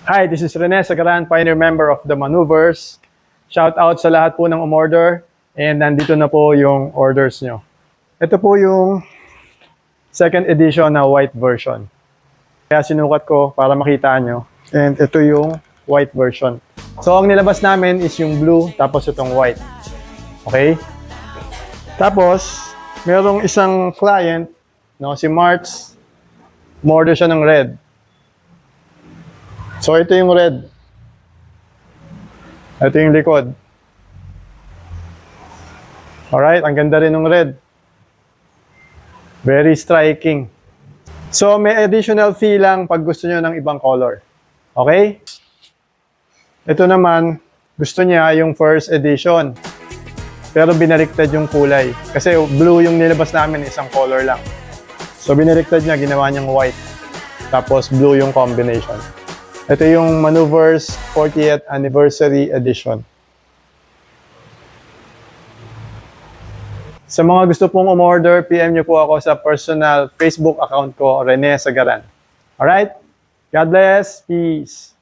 Hi, this is Rene Sagaran, pioneer member of the Maneuvers. Shout out sa lahat po ng umorder and nandito na po yung orders nyo. Ito po yung second edition na white version. Kaya sinukat ko para makita nyo. And ito yung white version. So ang nilabas namin is yung blue tapos itong white. Okay? Tapos, merong isang client, no, si Marks, umorder siya ng red. So, ito yung red. Ito yung likod. Alright, ang ganda rin ng red. Very striking. So, may additional fee lang pag gusto nyo ng ibang color. Okay? Ito naman, gusto niya yung first edition. Pero binaliktad yung kulay. Kasi blue yung nilabas namin, isang color lang. So, binaliktad niya, ginawa niyang white. Tapos, blue yung combination. Ito yung Maneuvers 40th Anniversary Edition. Sa mga gusto pong umorder, PM nyo po ako sa personal Facebook account ko, Rene Sagaran. Alright? God bless. Peace.